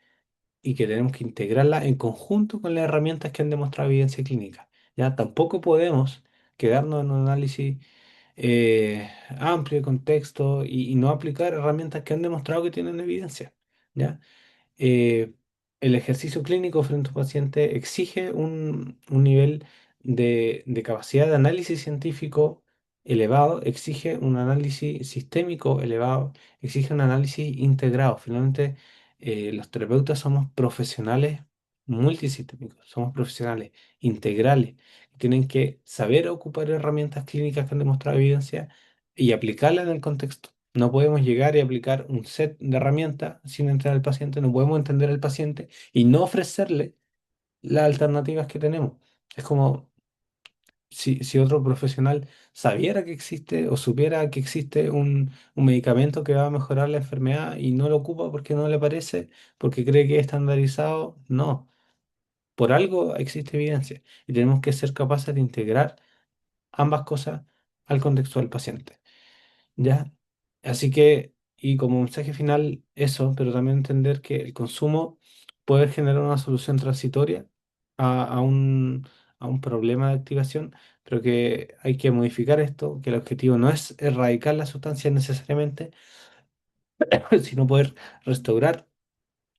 y que tenemos que integrarla en conjunto con las herramientas que han demostrado evidencia clínica. ¿Ya? Tampoco podemos quedarnos en un análisis amplio de contexto y no aplicar herramientas que han demostrado que tienen evidencia. ¿Ya? eh, el ejercicio clínico frente a un paciente exige un nivel de capacidad de análisis científico elevado, exige un análisis sistémico elevado, exige un análisis integrado. Finalmente, los terapeutas somos profesionales multisistémicos, somos profesionales integrales. Tienen que saber ocupar herramientas clínicas que han demostrado evidencia y aplicarlas en el contexto. No podemos llegar y aplicar un set de herramientas sin entrar al paciente, no podemos entender al paciente y no ofrecerle las alternativas que tenemos. Es como si otro profesional sabiera que existe o supiera que existe un medicamento que va a mejorar la enfermedad y no lo ocupa porque no le parece, porque cree que es estandarizado. No, por algo existe evidencia y tenemos que ser capaces de integrar ambas cosas al contexto del paciente. ¿Ya? Así que Y como mensaje final, eso, pero también entender que el consumo puede generar una solución transitoria a, a un, a un problema de activación, pero que hay que modificar esto, que el objetivo no es erradicar la sustancia necesariamente, sino poder restaurar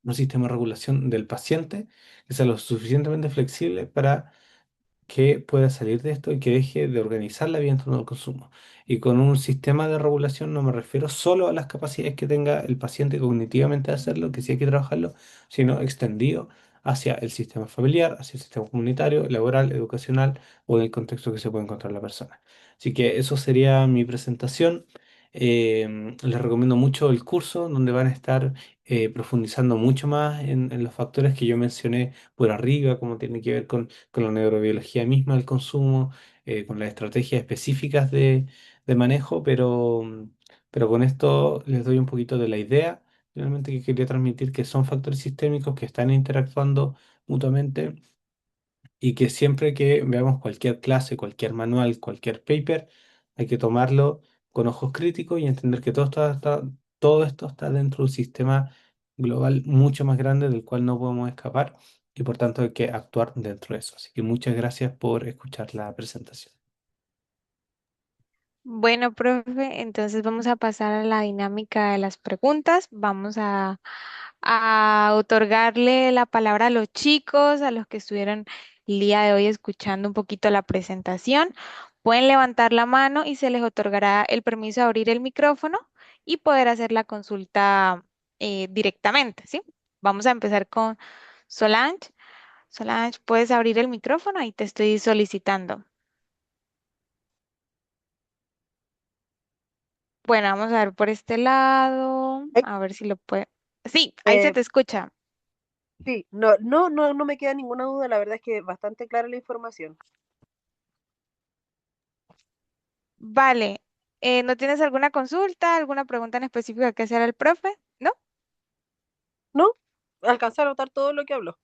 un sistema de regulación del paciente que sea lo suficientemente flexible para que pueda salir de esto y que deje de organizar la vida en torno al consumo. Y con un sistema de regulación no me refiero solo a las capacidades que tenga el paciente cognitivamente de hacerlo, que sí hay que trabajarlo, sino extendido hacia el sistema familiar, hacia el sistema comunitario, laboral, educacional o en el contexto que se puede encontrar la persona. Así que eso sería mi presentación. Les recomiendo mucho el curso donde van a estar profundizando mucho más en los factores que yo mencioné por arriba, como tiene que ver con la neurobiología misma del consumo, con las estrategias específicas de manejo, pero con esto les doy un poquito de la idea, finalmente que quería transmitir que son factores sistémicos que están interactuando mutuamente y que siempre que veamos cualquier clase, cualquier manual, cualquier paper, hay que tomarlo con ojos críticos y entender que todo esto está dentro de un sistema global mucho más grande del cual no podemos escapar y por tanto hay que actuar dentro de eso. Así que muchas gracias por escuchar la presentación. Bueno, profe, entonces vamos a pasar a la dinámica de las preguntas. A otorgarle la palabra a los chicos, a los que estuvieron el día de hoy escuchando un poquito la presentación. Pueden levantar la mano y se les otorgará el permiso de abrir el micrófono y poder hacer la consulta directamente, ¿sí? Vamos a empezar con Solange. Solange, ¿puedes abrir el micrófono? Ahí te estoy solicitando. Bueno, vamos a ver por este lado, Ay, a ver si lo puede. Sí, ahí se eh, te escucha. sí, no me queda ninguna duda, la verdad es que bastante clara la información. Vale. ¿No tienes alguna consulta, alguna pregunta en específico que hacer al profe? ¿No? ¿No? Alcanzar a notar todo lo que habló.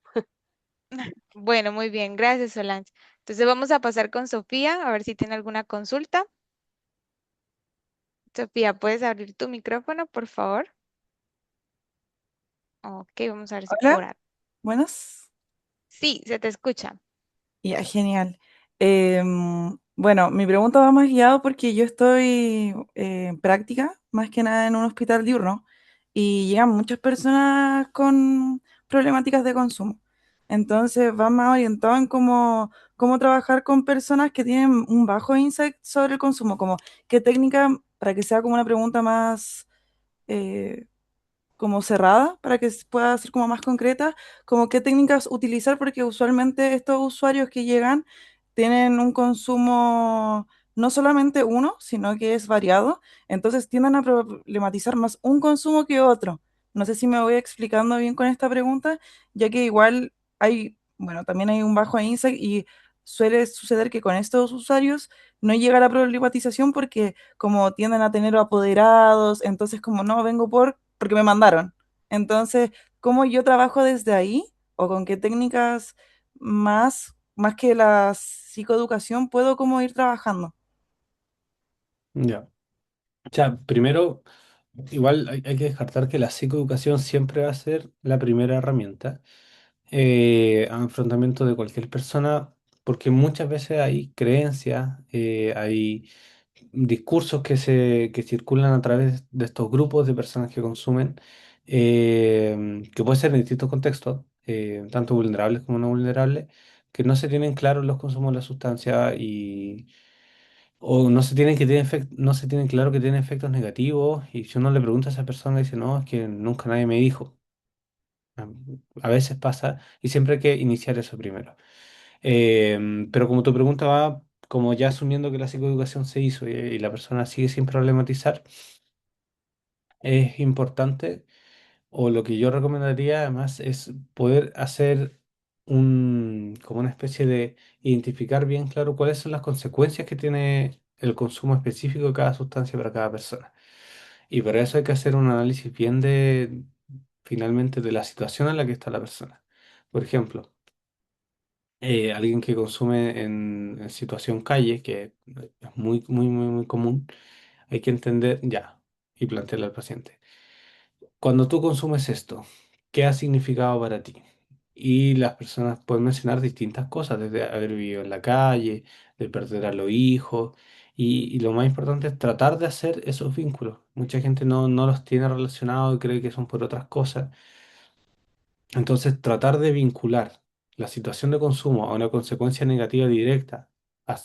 Bueno, muy bien, gracias, Solange. Entonces vamos a pasar con Sofía, a ver si tiene alguna consulta. Sofía, ¿puedes abrir tu micrófono, por favor? Ok, vamos a ver si Hola, por acá. buenas. Sí, se te escucha. Ya, genial. Bueno, mi pregunta va más guiado porque yo estoy en práctica, más que nada en un hospital diurno, y llegan muchas personas con problemáticas de consumo. Entonces va más orientado en cómo trabajar con personas que tienen un bajo insight sobre el consumo, como qué técnica, para que sea como una pregunta más eh, como cerrada para que pueda ser como más concreta, como qué técnicas utilizar, porque usualmente estos usuarios que llegan tienen un consumo no solamente uno, sino que es variado, entonces tienden a problematizar más un consumo que otro. No sé si me voy explicando bien con esta pregunta, ya que igual hay, bueno, también hay un bajo insight y suele suceder que con estos usuarios no llega la problematización porque como tienden a tener apoderados, entonces como no vengo porque me mandaron. Entonces, ¿cómo yo trabajo desde ahí o con qué técnicas más que la psicoeducación puedo como ir trabajando? Ya. O sea, primero, igual hay que descartar que la psicoeducación siempre va a ser la primera herramienta a enfrentamiento de cualquier persona, porque muchas veces hay creencias, hay discursos que circulan a través de estos grupos de personas que consumen, que puede ser en distintos contextos, tanto vulnerables como no vulnerables, que no se tienen claros los consumos de la sustancia o no se tienen no se tienen claro que tienen efectos negativos y si uno le pregunta a esa persona dice, no, es que nunca nadie me dijo. A a veces pasa y siempre hay que iniciar eso primero. Pero como tu pregunta va, como ya asumiendo que la psicoeducación se hizo y la persona sigue sin problematizar, es importante, o lo que yo recomendaría además es poder hacer como una especie de identificar bien claro cuáles son las consecuencias que tiene el consumo específico de cada sustancia para cada persona. Y para eso hay que hacer un análisis bien finalmente, de la situación en la que está la persona. Por ejemplo, alguien que consume en situación calle, que es muy común, hay que entender, ya. y plantearle al paciente, cuando tú consumes esto, ¿qué ha significado para ti? Y las personas pueden mencionar distintas cosas, desde haber vivido en la calle, de perder a los hijos, y lo más importante es tratar de hacer esos vínculos. Mucha gente no los tiene relacionados y cree que son por otras cosas. Entonces, tratar de vincular la situación de consumo a una consecuencia negativa directa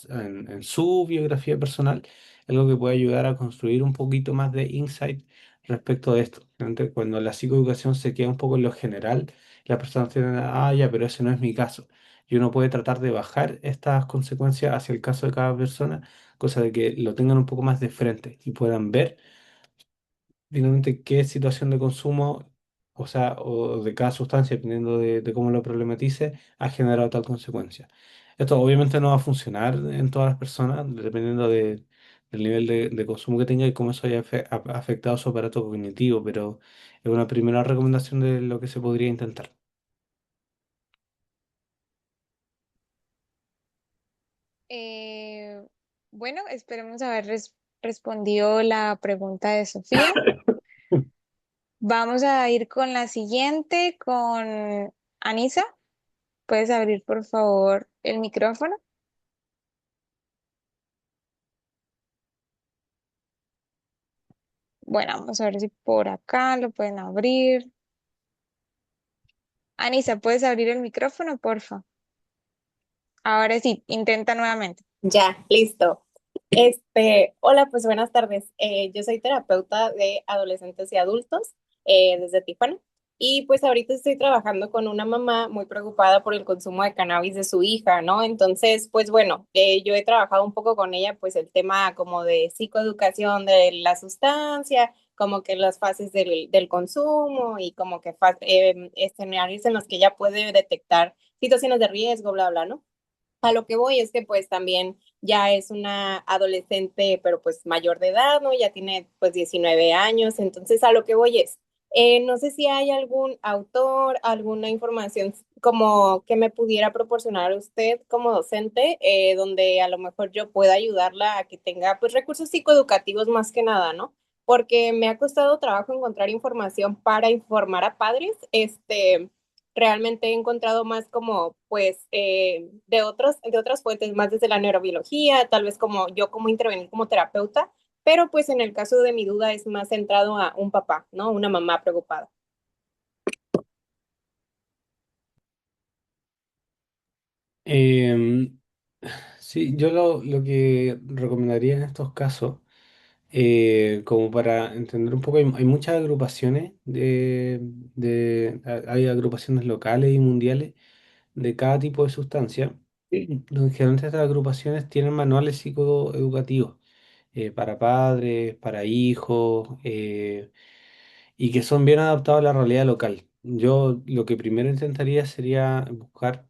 en su biografía personal es algo que puede ayudar a construir un poquito más de insight respecto de esto. Entonces, cuando la psicoeducación se queda un poco en lo general, las personas tienen, ah, ya, pero ese no es mi caso. Y uno puede tratar de bajar estas consecuencias hacia el caso de cada persona, cosa de que lo tengan un poco más de frente y puedan ver finalmente qué situación de consumo, o sea, o de cada sustancia, dependiendo de cómo lo problematice, ha generado tal consecuencia. Esto obviamente no va a funcionar en todas las personas, dependiendo del nivel de consumo que tenga y cómo eso haya afectado su aparato cognitivo, pero es una primera recomendación de lo que se podría intentar. Eh, bueno, esperemos haber respondido la pregunta de Sofía. Vamos a ir con la siguiente, con Anisa. ¿Puedes abrir, por favor, el micrófono? Bueno, vamos a ver si por acá lo pueden abrir. Anisa, ¿puedes abrir el micrófono, porfa? Ahora sí, intenta nuevamente. Ya, listo. Hola, pues buenas tardes. Yo soy terapeuta de adolescentes y adultos desde Tijuana y pues ahorita estoy trabajando con una mamá muy preocupada por el consumo de cannabis de su hija, ¿no? Entonces, pues bueno, yo he trabajado un poco con ella, pues el tema como de psicoeducación de la sustancia, como que las fases del consumo y como que escenarios en los que ella puede detectar situaciones de riesgo, bla, bla, ¿no? A lo que voy es que pues también ya es una adolescente, pero pues mayor de edad, ¿no? Ya tiene pues 19 años, entonces a lo que voy es, no sé si hay algún autor, alguna información como que me pudiera proporcionar usted como docente, donde a lo mejor yo pueda ayudarla a que tenga pues recursos psicoeducativos más que nada, ¿no? Porque me ha costado trabajo encontrar información para informar a padres, realmente he encontrado más como, pues, de otras fuentes, más desde la neurobiología, tal vez como yo como intervenir como terapeuta, pero pues en el caso de mi duda es más centrado a un papá, ¿no? Una mamá preocupada. Em, sí, yo lo que recomendaría en estos casos, como para entender un poco, hay muchas agrupaciones hay agrupaciones locales y mundiales de cada tipo de sustancia, donde generalmente estas agrupaciones tienen manuales psicoeducativos para padres, para hijos, y que son bien adaptados a la realidad local. Yo lo que primero intentaría sería buscar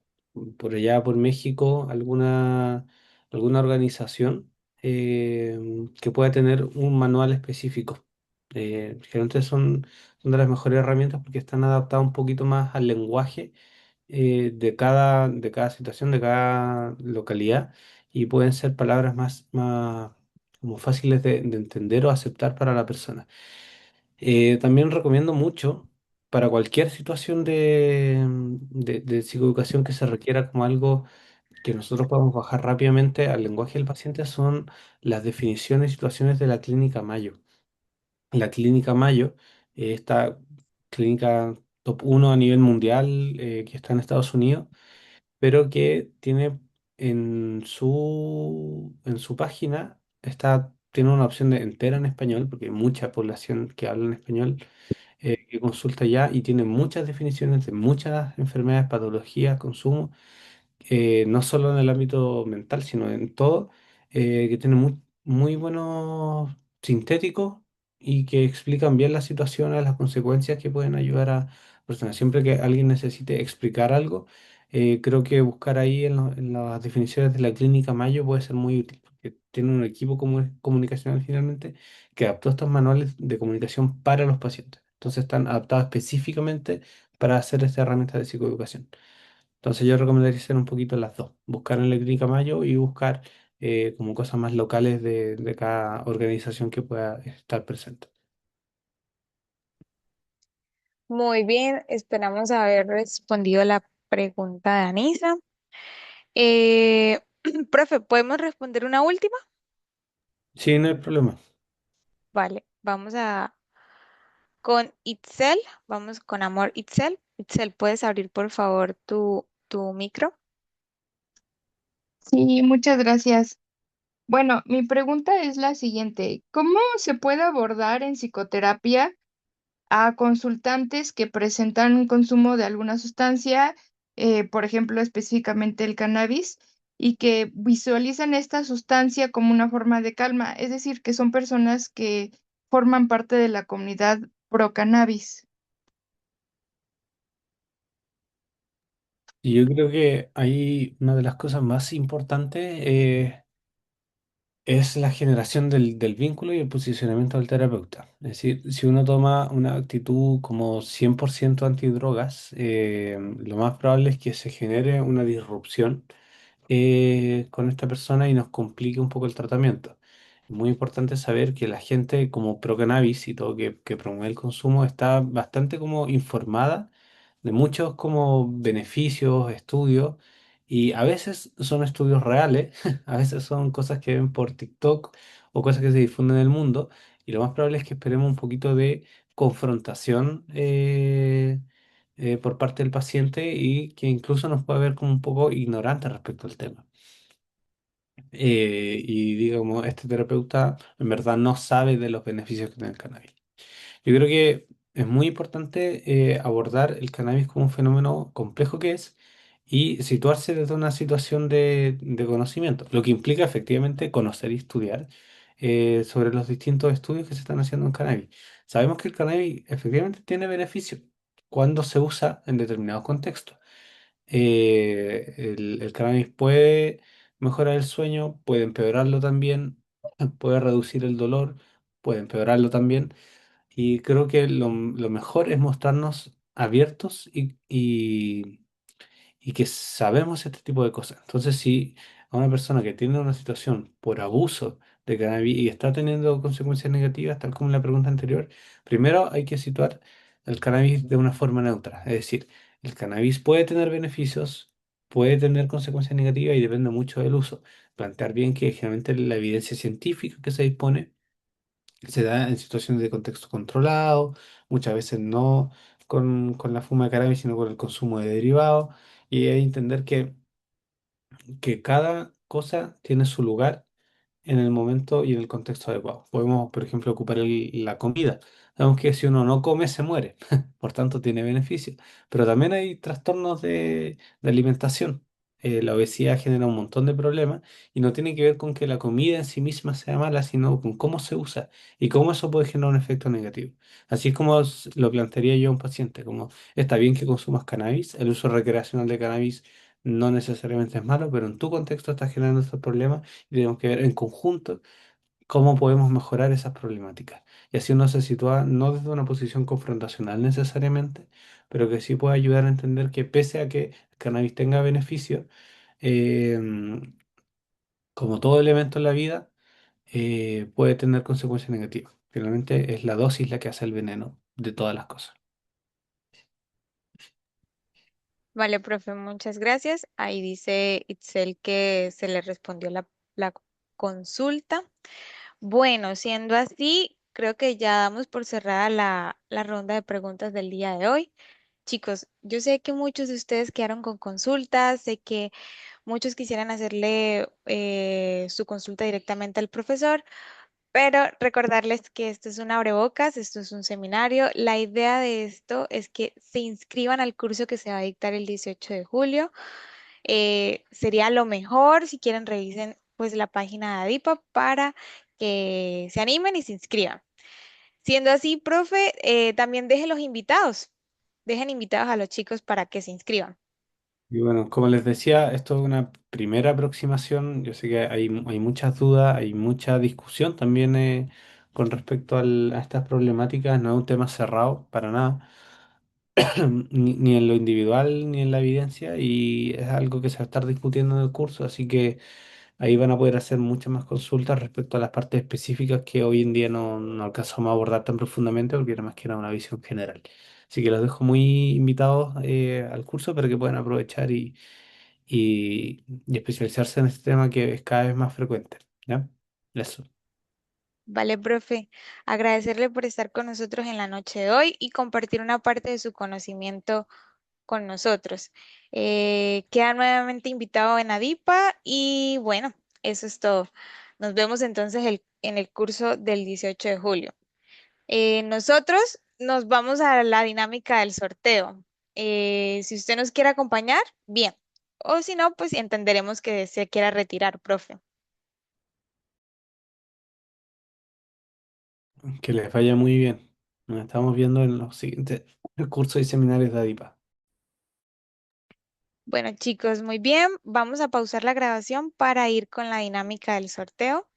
por allá, por México, alguna organización que pueda tener un manual específico. Generalmente son de las mejores herramientas porque están adaptados un poquito más al lenguaje de cada situación, de cada localidad, y pueden ser palabras más como fáciles de entender o aceptar para la persona. También recomiendo mucho para cualquier situación de psicoeducación que se requiera como algo que nosotros podamos bajar rápidamente al lenguaje del paciente son las definiciones y situaciones de la clínica Mayo. La clínica Mayo, esta clínica top 1 a nivel mundial que está en Estados Unidos, pero que tiene en su página tiene una opción de entera en español, porque hay mucha población que habla en español que consulta ya y tiene muchas definiciones de muchas enfermedades, patologías, consumo, no solo en el ámbito mental, sino en todo, que tiene muy buenos sintéticos y que explican bien las situaciones, las consecuencias que pueden ayudar a personas. Siempre que alguien necesite explicar algo, creo que buscar ahí en las definiciones de la clínica Mayo puede ser muy útil, porque tiene un equipo comunicacional finalmente que adaptó estos manuales de comunicación para los pacientes. Entonces están adaptados específicamente para hacer esta herramienta de psicoeducación. Entonces yo recomendaría hacer un poquito las dos, buscar en la Clínica Mayo y buscar como cosas más locales de cada organización que pueda estar presente. Muy bien, esperamos haber respondido la pregunta de Anisa. Eh, profe, ¿podemos responder una última? Sí, no hay problema. Vale, vamos con Itzel, vamos con Amor Itzel. Itzel, ¿puedes abrir por favor tu micro? Sí, muchas gracias. Bueno, mi pregunta es la siguiente. ¿Cómo se puede abordar en psicoterapia a consultantes que presentan un consumo de alguna sustancia, por ejemplo, específicamente el cannabis, y que visualizan esta sustancia como una forma de calma? Es decir, que son personas que forman parte de la comunidad pro cannabis. Y yo creo que ahí una de las cosas más importantes es la generación del vínculo y el posicionamiento del terapeuta. Es decir, si uno toma una actitud como 100% antidrogas, lo más probable es que se genere una disrupción con esta persona y nos complique un poco el tratamiento. Es muy importante saber que la gente como pro cannabis y todo que promueve el consumo está bastante como informada de muchos como beneficios, estudios, y a veces son estudios reales, a veces son cosas que ven por TikTok o cosas que se difunden en el mundo, y lo más probable es que esperemos un poquito de confrontación por parte del paciente y que incluso nos pueda ver como un poco ignorante respecto al tema. Y digamos, este terapeuta en verdad no sabe de los beneficios que tiene el cannabis. Yo creo que es muy importante abordar el cannabis como un fenómeno complejo que es y situarse desde una situación de conocimiento, lo que implica efectivamente conocer y estudiar sobre los distintos estudios que se están haciendo en cannabis. Sabemos que el cannabis efectivamente tiene beneficios cuando se usa en determinados contextos. El cannabis puede mejorar el sueño, puede empeorarlo también, puede reducir el dolor, puede empeorarlo también. Y creo que lo mejor es mostrarnos abiertos y que sabemos este tipo de cosas. Entonces, si a una persona que tiene una situación por abuso de cannabis y está teniendo consecuencias negativas, tal como en la pregunta anterior, primero hay que situar el cannabis de una forma neutra. Es decir, el cannabis puede tener beneficios, puede tener consecuencias negativas y depende mucho del uso. Plantear bien que generalmente la evidencia científica que se dispone se da en situaciones de contexto controlado, muchas veces no con la fuma de cannabis, sino con el consumo de derivados, y hay que entender que cada cosa tiene su lugar en el momento y en el contexto adecuado. Podemos, por ejemplo, ocupar la comida. Sabemos que si uno no come, se muere, por tanto tiene beneficios. Pero también hay trastornos de alimentación. La obesidad genera un montón de problemas y no tiene que ver con que la comida en sí misma sea mala, sino con cómo se usa y cómo eso puede generar un efecto negativo. Así es como lo plantearía yo a un paciente, como está bien que consumas cannabis, el uso recreacional de cannabis no necesariamente es malo, pero en tu contexto está generando estos problemas y tenemos que ver en conjunto cómo podemos mejorar esas problemáticas. Y así uno se sitúa no desde una posición confrontacional necesariamente, pero que sí puede ayudar a entender que pese a que el cannabis tenga beneficios, eh, como todo elemento en la vida, puede tener consecuencias negativas. Finalmente es la dosis la que hace el veneno de todas las cosas. Vale, profe, muchas gracias. Ahí dice Itzel que se le respondió la consulta. Bueno, siendo así, creo que ya damos por cerrada la ronda de preguntas del día de hoy. Chicos, yo sé que muchos de ustedes quedaron con consultas, sé que muchos quisieran hacerle su consulta directamente al profesor, pero recordarles que esto es un abrebocas, esto es un seminario. La idea de esto es que se inscriban al curso que se va a dictar el 18 de julio. Sería lo mejor si quieren revisen pues la página de ADIPA para que se animen y se inscriban. Siendo así, profe, también dejen los invitados, dejen invitados a los chicos para que se inscriban. Y bueno, como les decía, esto es una primera aproximación. Yo sé que hay muchas dudas, hay mucha discusión también con respecto a estas problemáticas. No es un tema cerrado para nada, ni en lo individual ni en la evidencia, y es algo que se va a estar discutiendo en el curso. Así que Ahí van a poder hacer muchas más consultas respecto a las partes específicas que hoy en día no alcanzamos a abordar tan profundamente porque era más que nada una visión general. Así que los dejo muy invitados al curso para que puedan aprovechar y especializarse en este tema que es cada vez más frecuente. ¿Ya? Eso. Vale, profe, agradecerle por estar con nosotros en la noche de hoy y compartir una parte de su conocimiento con nosotros. Queda nuevamente invitado en ADIPA y bueno, eso es todo. Nos vemos entonces en el curso del 18 de julio. Nosotros nos vamos a la dinámica del sorteo. Si usted nos quiere acompañar, bien. O si no, pues entenderemos que se quiera retirar, profe. Que les vaya muy bien. Nos estamos viendo en los siguientes cursos y seminarios de ADIPA. Bueno, chicos, muy bien. Vamos a pausar la grabación para ir con la dinámica del sorteo.